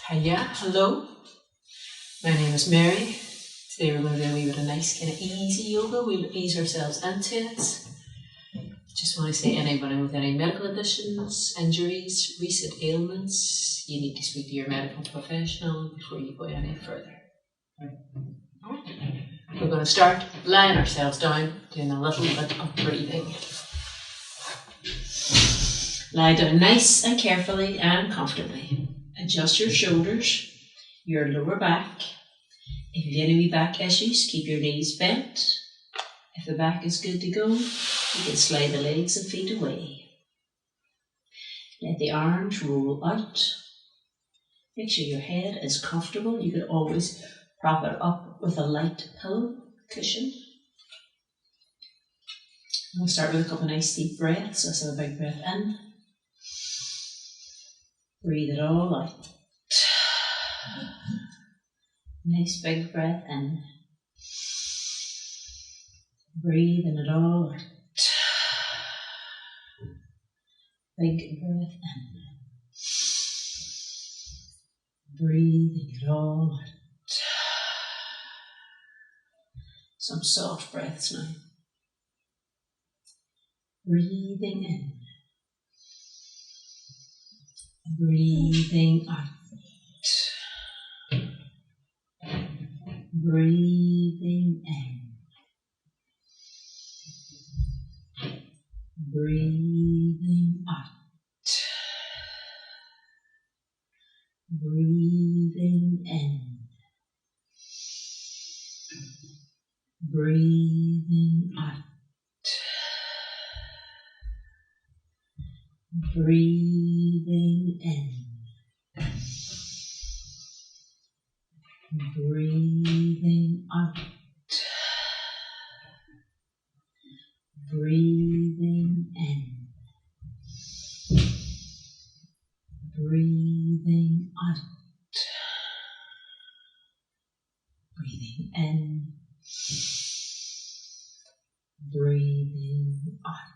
Hiya, hello. My name is Mary. Today we're going to do a wee bit of nice kind of easy yoga. We'll ease ourselves into it. Just want to say anybody with any medical conditions, injuries, recent ailments, you need to speak to your medical professional before you go any further. We're going to start lying ourselves down, doing a little bit of breathing. Lie down nice and carefully and comfortably. Adjust your shoulders, your lower back. If you have any back issues, keep your knees bent. If the back is good to go, you can slide the legs and feet away. Let the arms roll out. Make sure your head is comfortable. You could always prop it up with a light pillow cushion. We'll start with a couple of nice deep breaths. Let's have a big breath in. Breathe it all out. Nice big breath in. Breathing it all out. Big breath in. Breathing it all out. Some soft breaths now. Breathing in. Breathing out. Breathing in. Breathing out. Breathing in. Breathing out. Breathing in. Breathing out. Breathing in. Breathing out. Breathing in. Breathing out.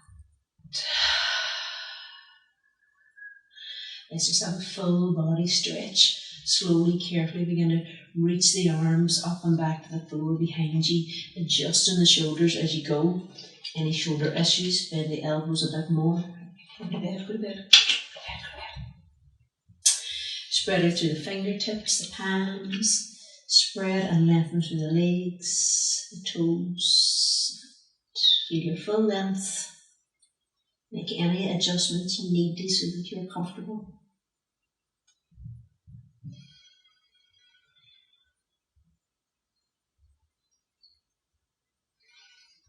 Let's just have a full body stretch. Slowly, carefully begin to reach the arms up and back to the floor behind you, adjusting the shoulders as you go. Any shoulder issues, bend the elbows a bit more. Go to bed, go to bed. Spread out through the fingertips, the palms. Spread and lengthen through the legs, the toes. Feel your full length. Make any adjustments you need to so that you're comfortable.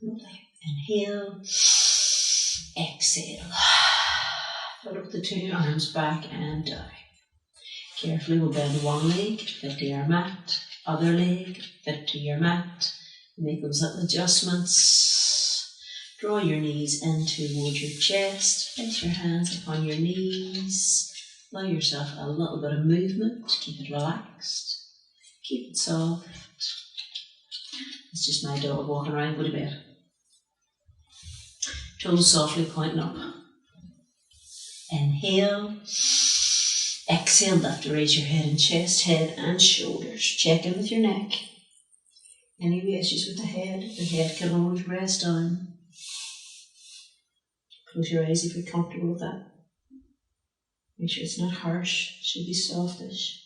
Lovely. Inhale, exhale. Put up the two arms back and down. Carefully we'll bend one leg, fit to your mat, other leg, fit to your mat. Make those little adjustments. Draw your knees in towards your chest. Place your hands upon your knees. Allow yourself a little bit of movement. Keep it relaxed. Keep it soft. It's just my dog walking around. Go to bed. Toes softly pointing up. Inhale. Exhale, lift to raise your head and chest, head and shoulders. Check in with your neck. Any issues with the head can always rest down. Close your eyes if you're comfortable with that. Make sure it's not harsh, it should be softish.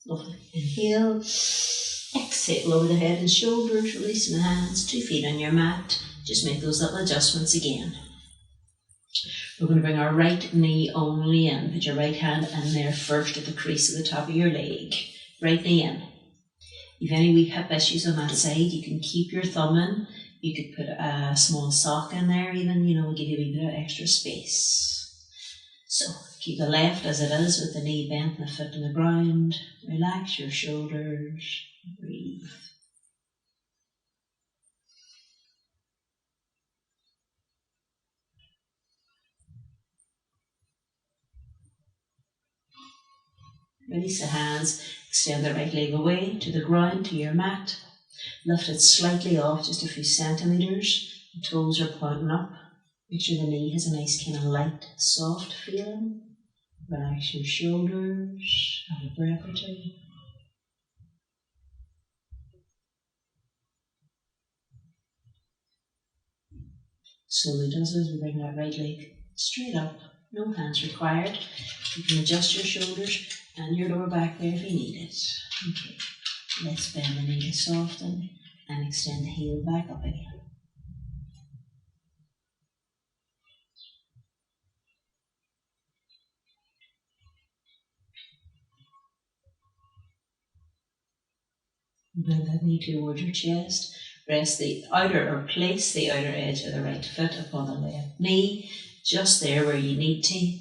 Lovely. Inhale, exhale, lower the head and shoulders, releasing the hands, 2 feet on your mat. Just make those little adjustments again. We're going to bring our right knee only in. Put your right hand in there first at the crease of the top of your leg. Right knee in. If you have any wee hip issues on that side, you can keep your thumb in. You could put a small sock in there even, give you a wee bit of extra space. So, keep the left as it is with the knee bent and the foot on the ground. Relax your shoulders. Breathe. Release the hands. Extend the right leg away to the ground, to your mat. Lift it slightly off, just a few centimetres. The toes are pointing up. Make sure the knee has a nice kind of light, soft feeling. Relax your shoulders. Have a breath or two. Slowly does it. We bring that right leg straight up. No hands required. You can adjust your shoulders and your lower back there if you need it. Okay. Let's bend the knee to soften and extend the heel back up again. Bend that knee towards your chest. Rest the outer or place the outer edge of the right foot upon the left knee, just there where you need to.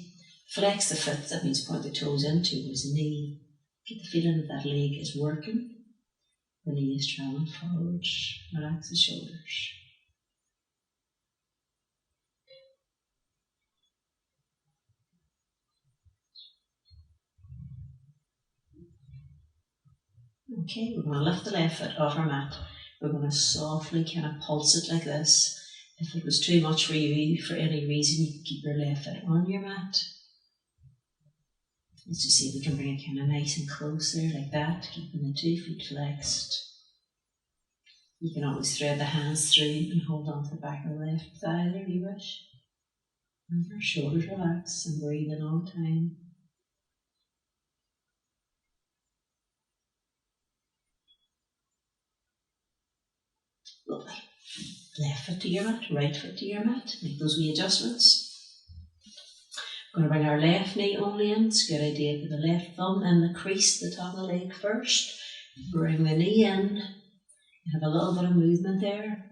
Flex the foot, that means point the toes into his knee. Get the feeling that leg is working. The knee is traveling forwards. Relax the shoulders. Okay, we're going to lift the left foot off our mat. We're going to softly kind of pulse it like this. If it was too much for you, for any reason, you can keep your left foot on your mat. Let's just see if we can bring it kind of nice and close there, like that, keeping the 2 feet flexed. You can always thread the hands through and hold on to the back of the left thigh there if you wish. And our shoulders relax and breathe in all the time. Lovely. Left foot to your mat, right foot to your mat. Make those wee adjustments. We're going to bring our left knee only in. It's a good idea to put the left thumb in the crease, the top of the leg first. Bring the knee in. Have a little bit of movement there.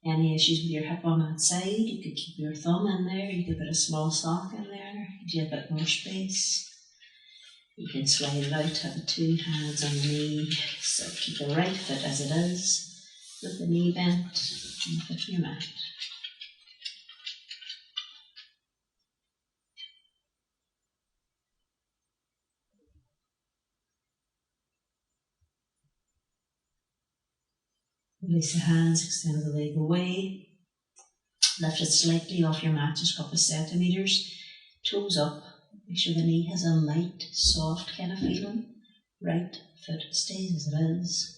Any issues with your hip on that side, you could keep your thumb in there. You could put a small sock in there. Gives you a bit more space. You can slide it out, have the 2 hands on the knee. So keep the right foot as it is. With the knee bent and the foot on your mat. Release the hands, extend the leg away. Lift it slightly off your mat, just a couple of centimetres. Toes up. Make sure the knee has a light, soft kind of feeling. Right foot stays as it is.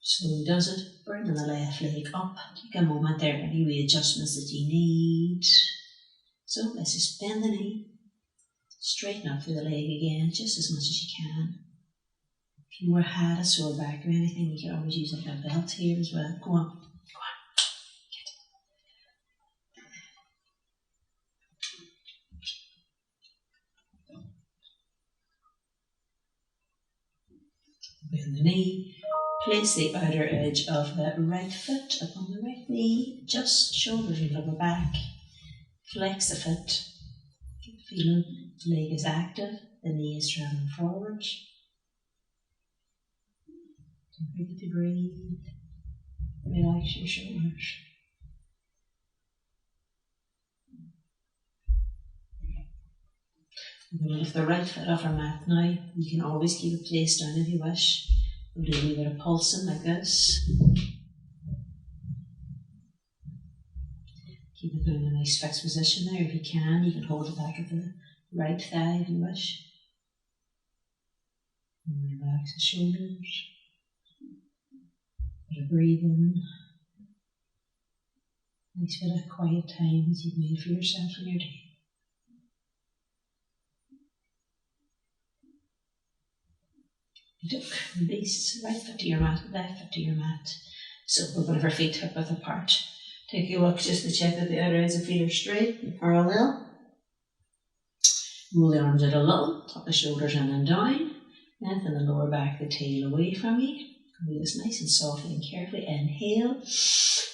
Slowly does it. Bring the left leg up. Take a moment there, any readjustments that you need. So let's just bend the knee. Straighten up through the leg again, just as much as you can. If you had a sore back or anything, you can always use like a belt here as well. Go on. Bend the knee. Place the outer edge of the right foot upon the right knee. Just shoulders and lower back. Flex the foot. Keep feeling the leg is active. The knee is traveling forward. Don't forget to breathe. Relax your shoulders. We're going to lift the right foot off our mat now. You can always keep it placed down if you wish. We'll do a wee bit of pulsing like this. Keep it in a nice fixed position there if you can. You can hold the back of the right thigh if you wish. And relax the shoulders. Bit of breathing. Nice bit of quiet time that you've made for yourself in your day. Duck, release, right foot to your mat, left foot to your mat. So we're going to have our feet hip width apart. Take a look just to check that the outer edges of feet are straight and parallel. Roll the arms out a little, tuck the shoulders in and down. Lengthen the lower back, the tail away from you. Do this nice and softly and carefully. Inhale.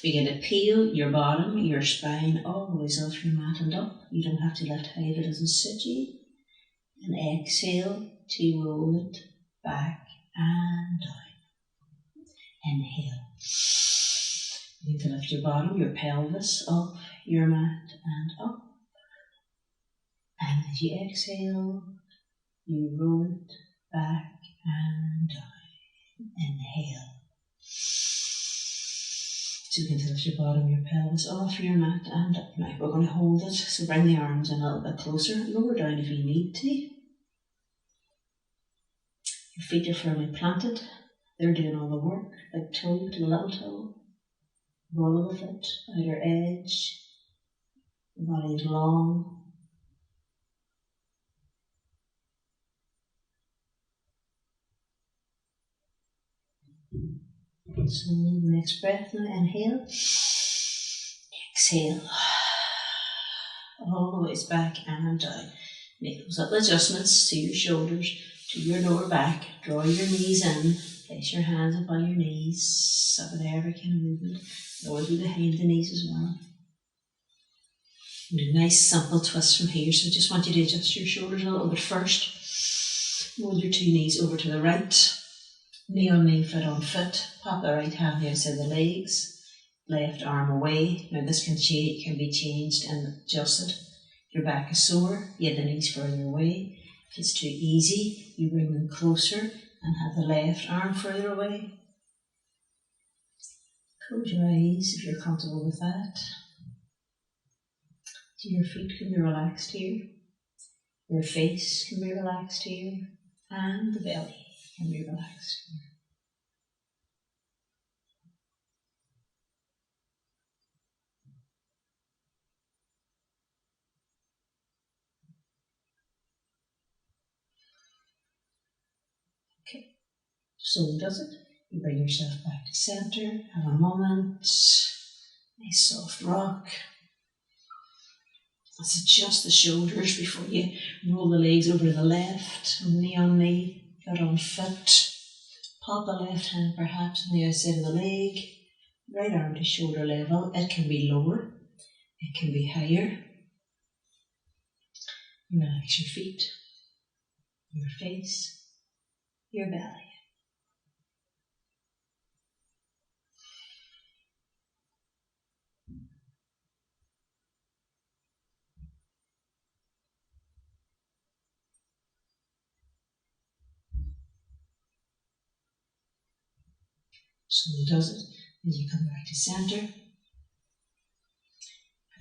Begin to peel your bottom, your spine, all the way off your mat and up. You don't have to lift high if it doesn't suit you. And exhale to roll it back and down. Inhale. You need to lift your bottom, your pelvis up your mat and up. And as you exhale, you roll it back and down. Inhale. So you can tilt your bottom, your pelvis off your mat and up. Now we're going to hold it, so bring the arms in a little bit closer, lower down if you need to. Your feet are firmly planted, they're doing all the work, big toe to the little toe, roll of the foot, outer edge, the body is long. So the next breath now, inhale, exhale, all the ways back and down. Make those little adjustments to your shoulders, to your lower back, draw your knees in, place your hands up on your knees, up with every kind of movement, always be behind the knees as well. And a nice simple twist from here, so I just want you to adjust your shoulders a little bit first. Roll your two knees over to the right. Knee on knee, foot on foot. Pop the right hand outside the legs. Left arm away. Now this can be changed and adjusted. If your back is sore, you have the knees further away. If it's too easy, you bring them closer and have the left arm further away. Close your eyes if you're comfortable with that. So your feet can be relaxed here. Your face can be relaxed here. And the belly can be relaxed here. Okay, so does it. You bring yourself back to center, have a moment, nice soft rock. Let's adjust the shoulders before you roll the legs over to the left, knee on knee, foot on foot. Pop the left hand perhaps on the outside of the leg, right arm to shoulder level. It can be lower, it can be higher. Relax your feet, your face, your belly. So he does it, and you come back to center. Have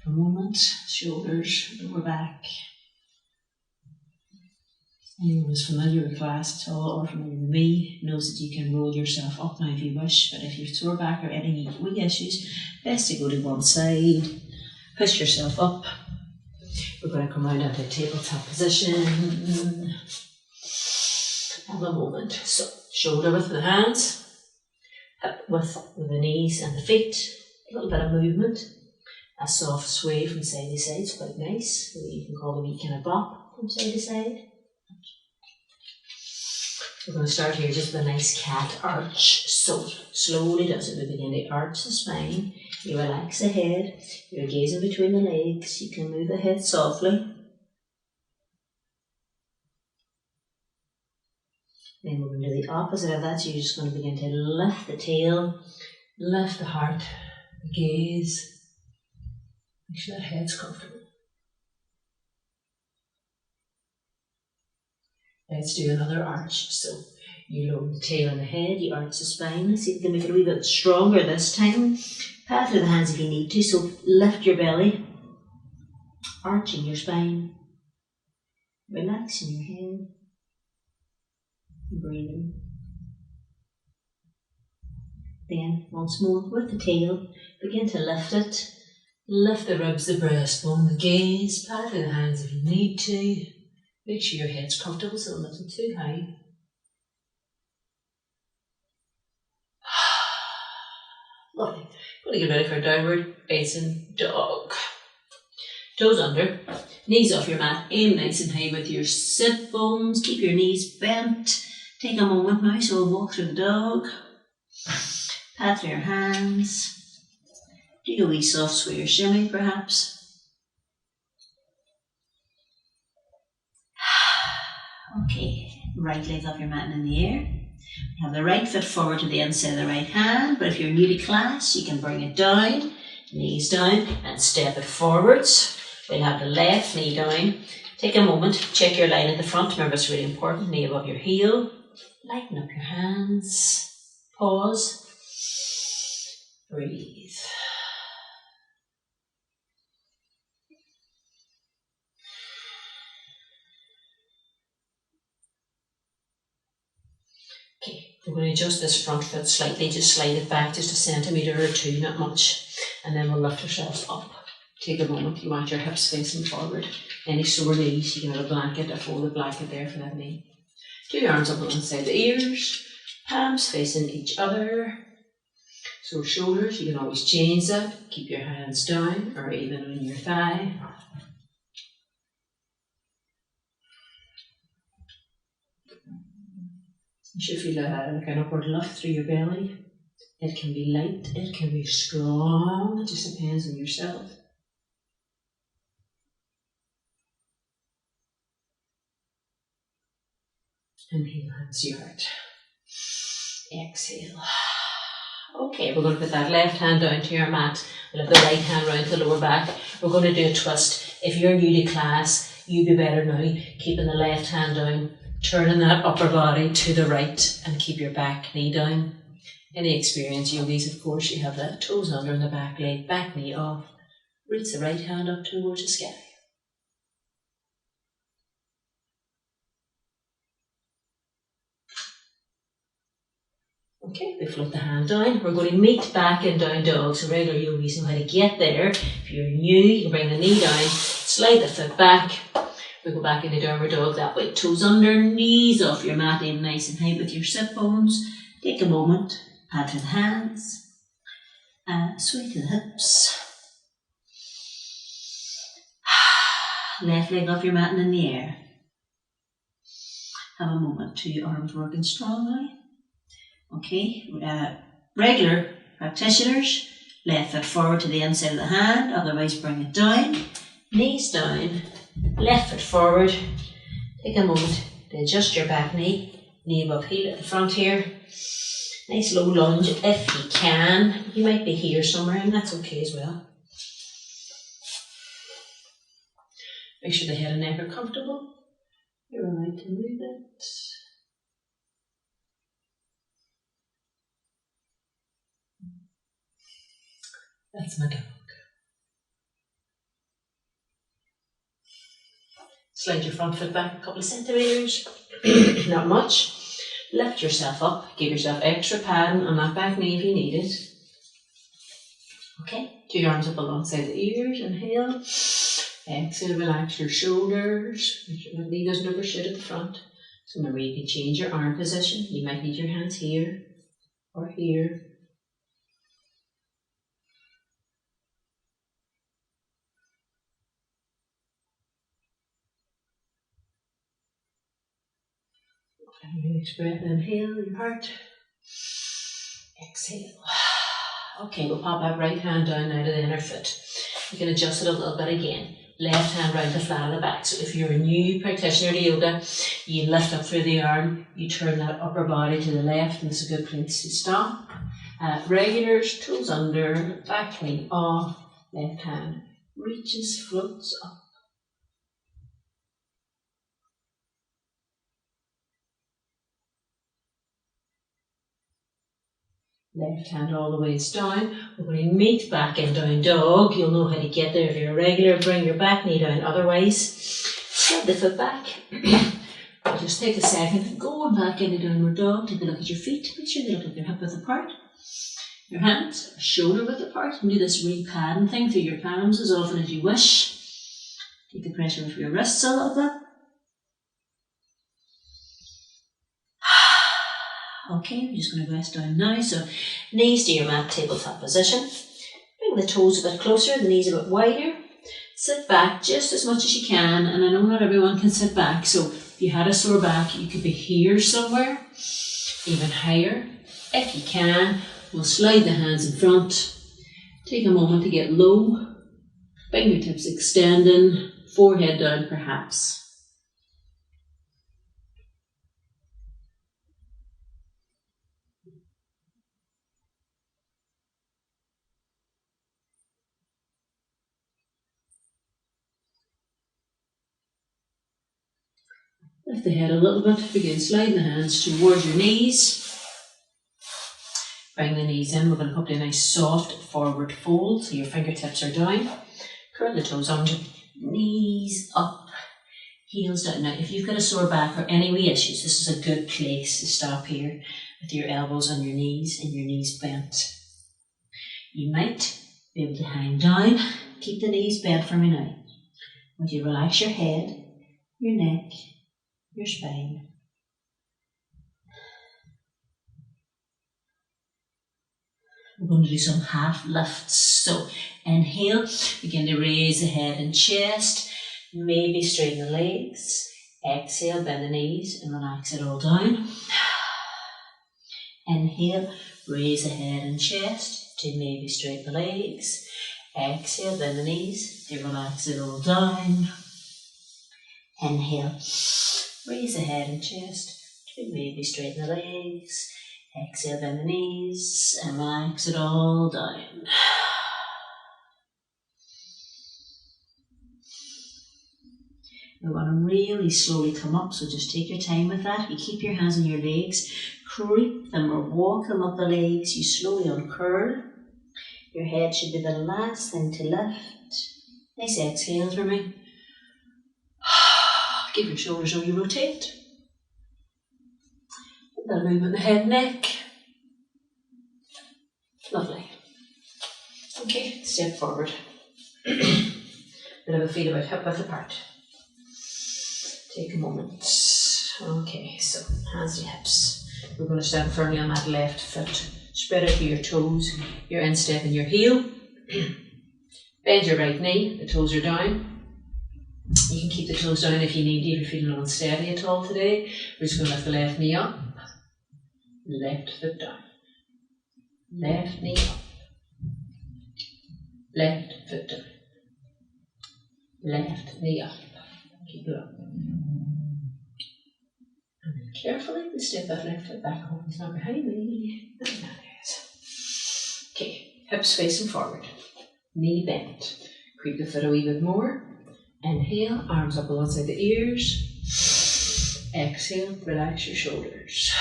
a moment, shoulders, lower back. Anyone who's familiar with class at all or familiar with me knows that you can roll yourself up now if you wish, but if you've sore back or any wee issues, best to go to one side, push yourself up. We're going to come round into a tabletop position. Have a moment. So, shoulder width with the hands. Hip width with the knees and the feet, a little bit of movement, a soft sway from side to side, it's quite nice. You can call it a wee kind of bop from side to side. We're going to start here just with a nice cat arch. So slowly does it, we begin to arch the spine, you relax the head, you're gazing between the legs, you can move the head softly. Then we're going to do the opposite of that, so you're just going to begin to lift the tail, lift the heart, the gaze. Make sure that head's comfortable. Let's do another arch. So you lower the tail and the head, you arch the spine. See if you can make it a wee bit stronger this time. Pat through the hands if you need to, so lift your belly, arching your spine, relaxing your head. Breathing. Then once more with the tail, begin to lift it. Lift the ribs, the breastbone, the gaze. Pat through the hands if you need to. Make sure your head's comfortable so it isn't too high. Lovely. Going to get ready for a downward facing dog. Toes under, knees off your mat, aim nice and high with your sit bones. Keep your knees bent. Take a moment now, so we'll walk through the dog. Pat through your hands. Do a wee soft sway or shimmy perhaps. Okay, right leg off your mat and in the air. Have the right foot forward to the inside of the right hand, but if you're new to class, you can bring it down, knees down, and step it forwards. We'll have the left knee down, Take a moment, check your line at the front. Remember, it's really important. Knee above your heel. Lighten up your hands. Pause. Breathe. Okay, we're going to adjust this front foot slightly. Just slide it back just a centimetre or two, not much. And then we'll lift ourselves up. Take a moment. You want your hips facing forward. Any sore knees, you can have a blanket, a folded blanket there for that knee. Do your arms up alongside the ears. Palms facing each other. Sore shoulders, you can always change that. Keep your hands down or even on your thigh. You should feel like an upward lift through your belly. It can be light, it can be strong, it just depends on yourself. Inhale, hands to your heart. Exhale. Okay, we're going to put that left hand down to your mat. We'll have the right hand round the lower back. We're going to do a twist. If you're new to class, you'd be better now keeping the left hand down, turning that upper body to the right and keep your back knee down. Any experienced yogis, of course, you have that toes under in the back leg, back knee off. Reach the right hand up towards the sky. Okay, we float the hand down. We're going to meet back in down dog. So regular yogis know how to get there. If you're new, you can bring the knee down, slide the foot back. We go back into downward dog that way. Toes under, knees off your mat, in nice and high with your sit bones. Take a moment, add to the hands, sway to the hips. Left leg off your mat and in the air. Have a moment to your arms working strongly. Okay, regular practitioners, left foot forward to the inside of the hand, otherwise bring it down, knees down, left foot forward. Take a moment to adjust your back knee, knee above heel at the front here. Nice low lunge if you can. You might be here somewhere and that's okay as well. Make sure the head and neck are comfortable. You're allowed to move it. That's my dog. Slide your front foot back a couple of centimetres, not much. Lift yourself up, give yourself extra padding on that back knee if you need it. Okay, two your arms up alongside the ears, inhale. Exhale, relax your shoulders. Make sure the knee doesn't overshoot at the front. So remember, you can change your arm position. You might need your hands here or here. Next breath, inhale your heart. Exhale. Okay, we'll pop that right hand down now to the inner foot. You can adjust it a little bit again. Left hand round the flat of the back. So if you're a new practitioner to yoga, you lift up through the arm, you turn that upper body to the left, and it's a good place to stop. Regulars, toes under, back knee off, left hand reaches, floats up. Left hand all the way down. We're going to meet back in down dog. You'll know how to get there if you're a regular. Bring your back knee down. Otherwise, slide the foot back. I'll just take a second. Going back into downward dog. Take a look at your feet. Make sure they look like they're hip width apart. Your hands are shoulder width apart. You can do this re-padding thing through your palms as often as you wish. Take the pressure off your wrists a little bit. Okay, we're just going to rest down now. So, knees to your mat, tabletop position. Bring the toes a bit closer, the knees a bit wider. Sit back just as much as you can. And I know not everyone can sit back. So, if you had a sore back, you could be here somewhere, even higher. If you can, we'll slide the hands in front. Take a moment to get low. Fingertips extending, forehead down perhaps. Lift the head a little bit, begin sliding the hands towards your knees. Bring the knees in, we're going to put a nice soft forward fold so your fingertips are down. Curl the toes under, knees up, heels down. Now if you've got a sore back or any wee issues, this is a good place to stop here with your elbows on your knees and your knees bent. You might be able to hang down, keep the knees bent for me now. Would you relax your head, your neck, your spine. We're going to do some half lifts. So inhale, begin to raise the head and chest, maybe straighten the legs. Exhale, bend the knees and relax it all down. Inhale, raise the head and chest to maybe straighten the legs. Exhale, bend the knees to relax it all down. Inhale, raise the head and chest to maybe straighten the legs. Exhale, bend the knees and relax it all down. We want to really slowly come up, so just take your time with that. You keep your hands on your legs, creep them or walk them up the legs. You slowly uncurl. Your head should be the last thing to lift. Nice exhale for me. Give your shoulders while you rotate. A little movement in the head and neck. Lovely. Okay, step forward. Bit of a feel about hip width apart. Take a moment. Okay, so hands to hips. We're going to stand firmly on that left foot. Spread out your toes, your instep and your heel. Bend your right knee, the toes are down. You can keep the toes down if you need to, if you're feeling unsteady at all today. We're just going to lift the left knee up. Left foot down. Left knee up. Left foot down. Left knee up. Keep it up. And then carefully we step that left foot back home. It's not behind me. And that is. Okay, hips facing forward. Knee bent. Creep the foot a wee bit more. Inhale, arms up alongside the ears. Exhale, relax your shoulders.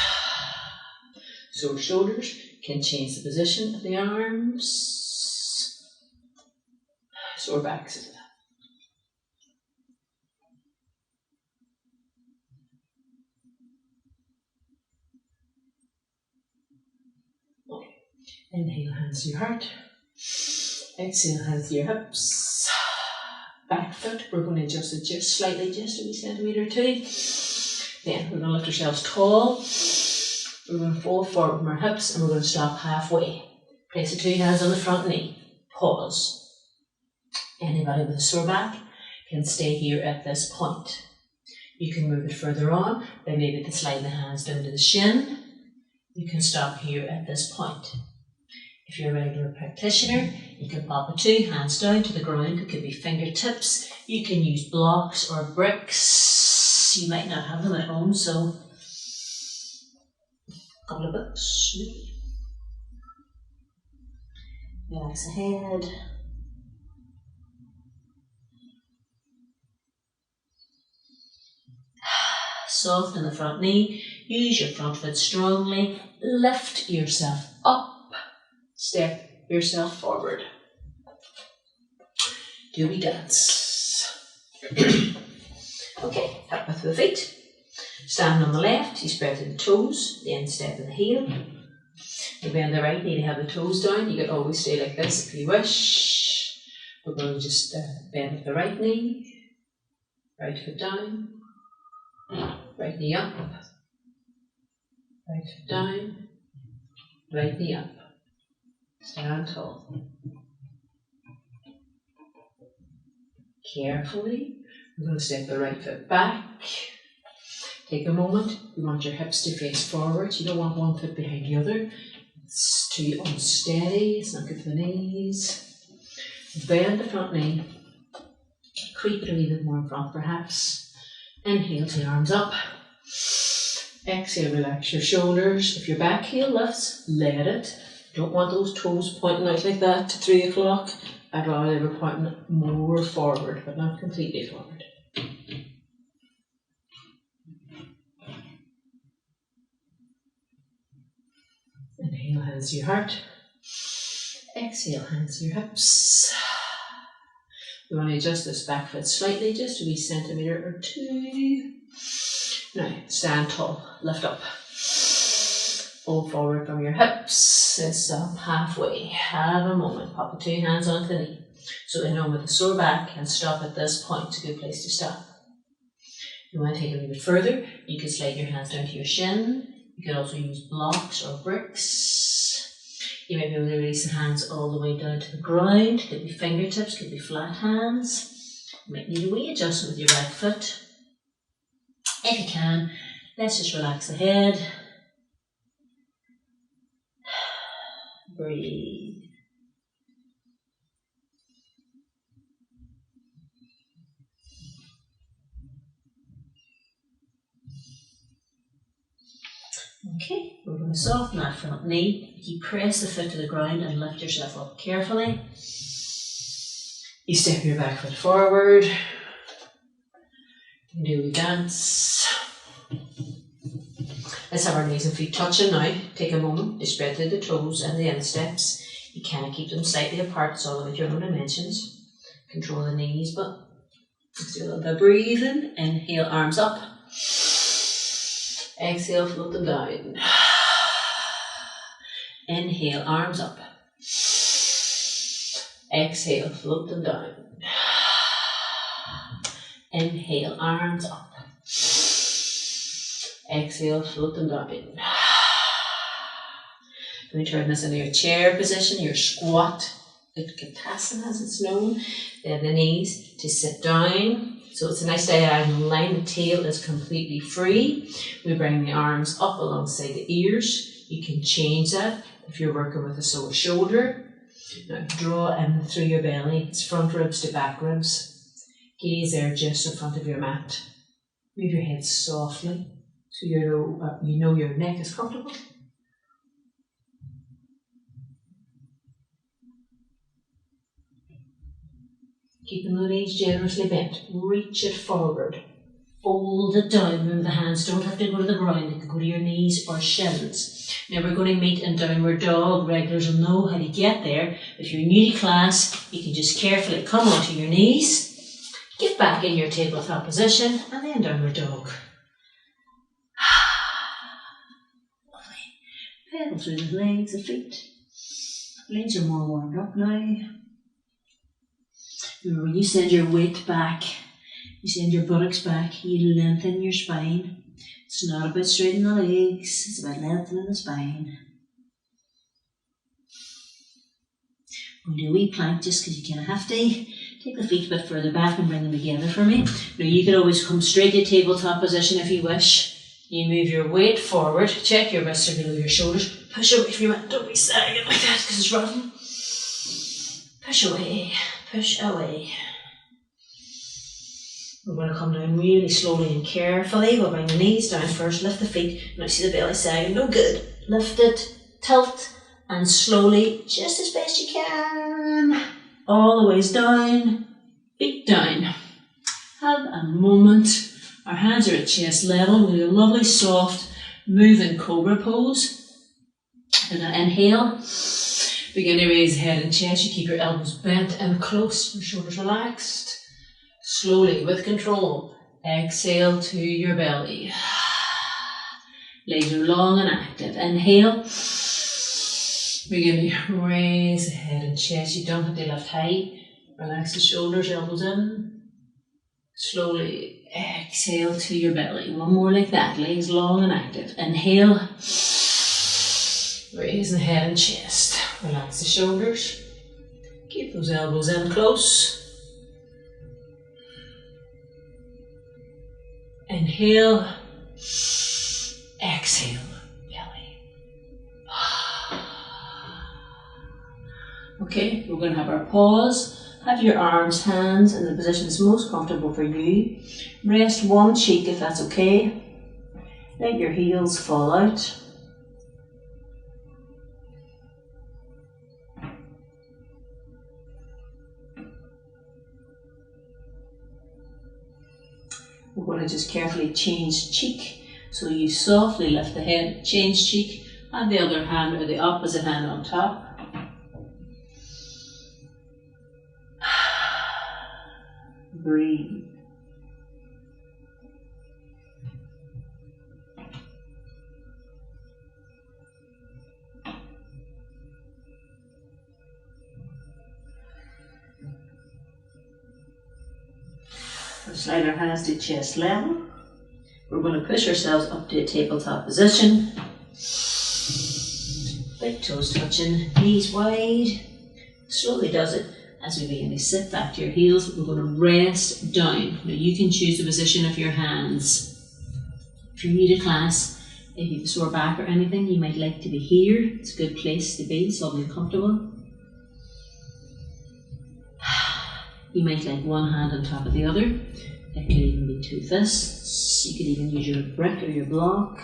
Sore shoulders can change the position of the arms. Sore backs as well. Okay. Inhale, hands to your heart. Exhale, hands to your hips. Back foot, we're going to adjust it just slightly, just a wee centimetre or two. Then we're going to lift ourselves tall. We're going to fold forward from our hips and we're going to stop halfway. Place the two hands on the front knee. Pause. Anybody with a sore back can stay here at this point. You can move it further on by maybe sliding the hands down to the shin. You can stop here at this point. If you're a regular practitioner, you can pop the two hands down to the ground. It could be fingertips. You can use blocks or bricks. You might not have them at home, so a couple of books. Relax the head. Soften the front knee. Use your front foot strongly. Lift yourself up. Step yourself forward. Do we dance? Okay, hip width of the feet. Stand on the left, you spread the toes, the instep and the heel. You bend the right knee to have the toes down. You can always stay like this if you wish. We're going to just bend with the right knee, right foot down, right knee up, right foot down, right knee up. Stand tall. Carefully, we're going to step the right foot back. Take a moment. You want your hips to face forward. You don't want one foot behind the other. It's too unsteady. It's not good for the knees. Bend the front knee. Creep it a wee bit more in front perhaps. Inhale, the arms up. Exhale, relax your shoulders. If your back heel lifts, let it. Don't want those toes pointing out like that to 3 o'clock. I'd rather they were pointing more forward, but not completely forward. Inhale, hands to your heart. Exhale, hands to your hips. We want to adjust this back foot slightly, just a wee centimetre or two. Now, stand tall, lift up. Fold forward from your hips, sit up halfway. Have a moment, pop the two hands onto the knee. So anyone with a sore back can stop at this point. It's a good place to stop. You want to take it a little bit further, you can slide your hands down to your shin. You can also use blocks or bricks. You may be able to release the hands all the way down to the ground. Could be fingertips, could be flat hands. You might need a wee adjustment with your right foot. If you can, let's just relax the head. Breathe. Okay, we're going to soften that front knee. You press the foot to the ground and lift yourself up carefully. You step your back foot forward. You do a dance. Let's have our knees and feet touching now. Take a moment to spread through the toes and the insteps. You can keep them slightly apart, it's all about your own dimensions. Control the knees, but let's do a little bit of breathing. Inhale, arms up. Exhale, float them down. Inhale, arms up. Exhale, float them down. Inhale, arms up. Exhale, float them down. We turn this into your chair position, your squat, Utkatasana as it's known. Then the knees to sit down. So it's a nice diagonal line. The tail is completely free. We bring the arms up alongside the ears. You can change that if you're working with a sore shoulder. Now draw in through your belly. It's front ribs to back ribs. Gaze there just in front of your mat. Move your head softly so you know your neck is comfortable. Keeping the knees generously bent. Reach it forward. Fold it down. Remember, the hands don't have to go to the ground. They can go to your knees or shins. Now we're going to meet in downward dog. Regulars will know how to get there. If you're new to class, you can just carefully come onto your knees. Get back in your tabletop position and then downward dog. Lovely. Pedal through the legs, the feet. Legs are more warmed up now. Remember, when you send your weight back, you send your buttocks back, you lengthen your spine. It's not about straightening the legs, it's about lengthening the spine. We'll do a wee plank just because you kind of have to. Take the feet a bit further back and bring them together for me. Now you can always come straight to tabletop position if you wish. You move your weight forward, check your wrists are below your shoulders, push away from your mat, don't be sagging like that because it's rotten. Push away. Push away. We're going to come down really slowly and carefully. We'll bring the knees down first, lift the feet. Now see the belly sagging, no good. Lift it, tilt, and slowly, just as best you can, all the ways down, feet down. Have a moment. Our hands are at chest level. We'll do a lovely soft moving cobra pose. And an inhale. Begin to raise head and chest. You keep your elbows bent and close, your shoulders relaxed. Slowly, with control, exhale to your belly. Legs are long and active. Inhale. Begin to raise the head and chest. You don't have to lift high. Relax the shoulders, elbows in. Slowly exhale to your belly. One more like that. Legs long and active. Inhale. Raise the head and chest. Relax the shoulders. Keep those elbows in close. Inhale. Exhale. Belly. Okay, we're going to have our pause. Have your arms, hands in the position that's most comfortable for you. Rest one cheek if that's okay. Let your heels fall out. We're going to just carefully change cheek. So you softly lift the head, change cheek, and the other hand or the opposite hand on top. Breathe. We'll slide our hands to chest level. We're going to push ourselves up to a tabletop position. Big toes touching, knees wide. Slowly does it as we begin to sit back to your heels. We're going to rest down. Now you can choose the position of your hands. If you're new to class, if you have a sore back or anything, you might like to be here. It's a good place to be, something comfortable. You might like one hand on top of the other. It could even be two fists. You could even use your brick or your block.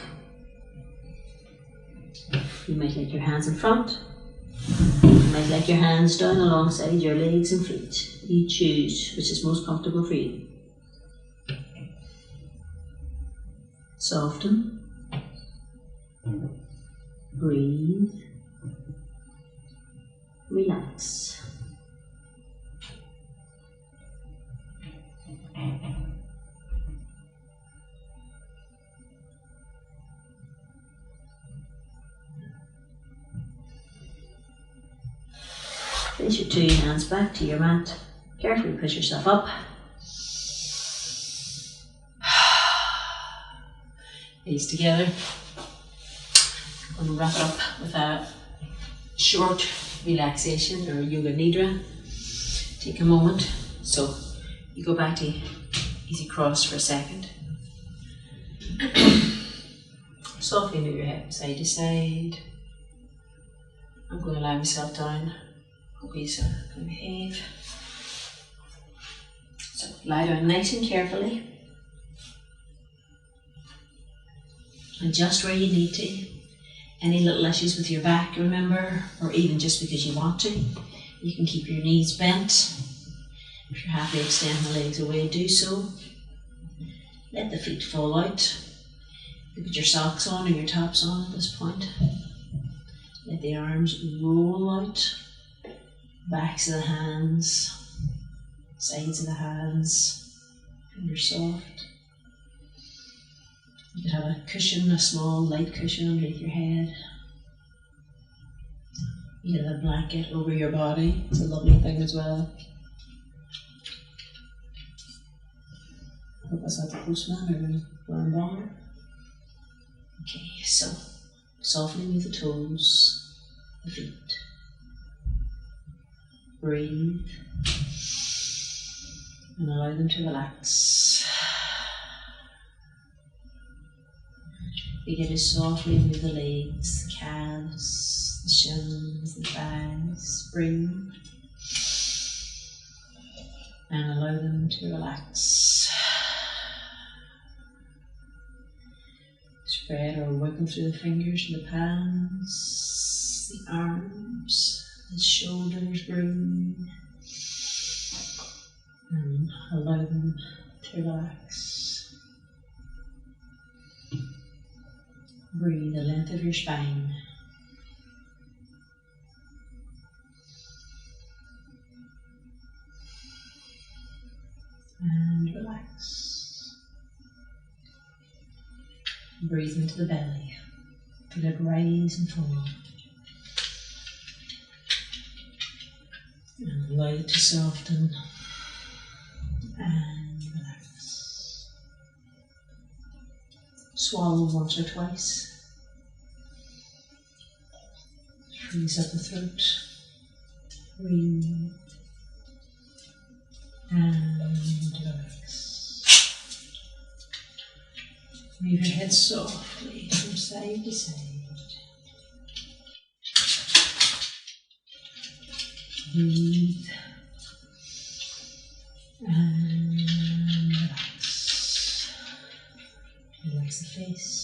You might like your hands in front. You might like your hands down alongside your legs and feet. You choose which is most comfortable for you. Soften. Breathe. Relax. Place your two hands back to your mat. Carefully push yourself up. Knees together. I'm going to wrap it up with a short relaxation or yoga nidra. Take a moment. So you go back to easy cross for a second. Softly move your head from side to side. I'm going to lie myself down. Hope you can behave. So lie down nice and carefully. Adjust where you need to. Any little issues with your back, remember, or even just because you want to, you can keep your knees bent. If you're happy to extend the legs away, do so. Let the feet fall out. You put your socks on or your tops on at this point. Let the arms roll out. Backs of the hands, sides of the hands, fingers soft. You could have a cushion, a small light cushion underneath your head. You could have a blanket over your body. It's a lovely thing as well. I hope that's not the postman or a bomber. Okay, so softly move the toes, the feet. Breathe and allow them to relax. Begin to softly move the legs, the calves, the shins, the thighs. Breathe and allow them to relax. Spread or wiggle through the fingers and the palms, the arms. The shoulders, breathe and allow them to relax. Breathe the length of your spine. And relax. Breathe into the belly. Feel it rise and fall. And allow it to soften and relax. Swallow once or twice. Freeze up the throat. Breathe and relax. Move your head softly from side to side. Breathe and relax. Relax the face.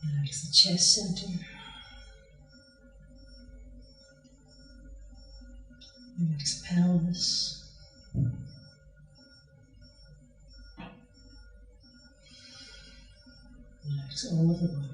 Relax the chest center. Relax the pelvis. Relax relax all of the body.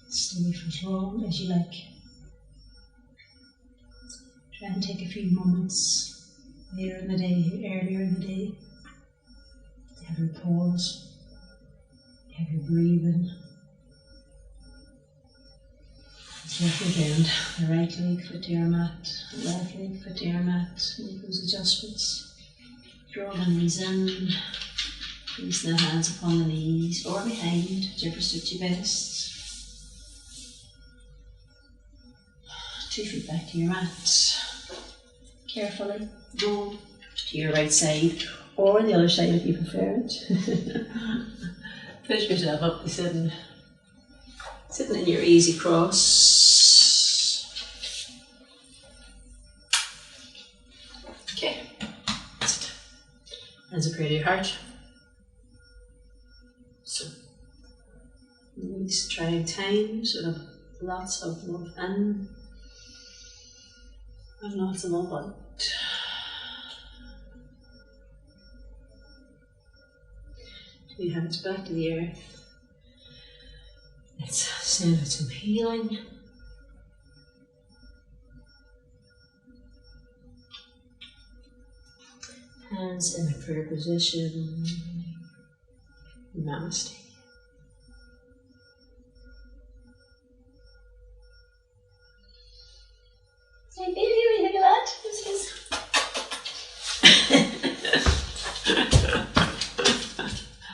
Stay for as long as you like. Try and take a few moments later in the day, earlier in the day, to have your pause, have your breathing. So again, the right leg foot to your mat, the left leg foot to your mat. Make those adjustments. Draw the knees in, placing the hands upon the knees or behind, whichever suits you best. 2 feet back to your mat. Carefully roll to your right side or the other side if you prefer it. Push yourself up to sitting in your easy cross. Okay, hands up here to your heart. So, in these trying times, sort of lots of love in and lots of love out. Two hands back to the earth. Let's send out some healing. Hands in a prayer position. Namaste. Hey baby, you think of that?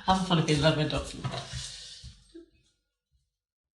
I'm fun if you love it up.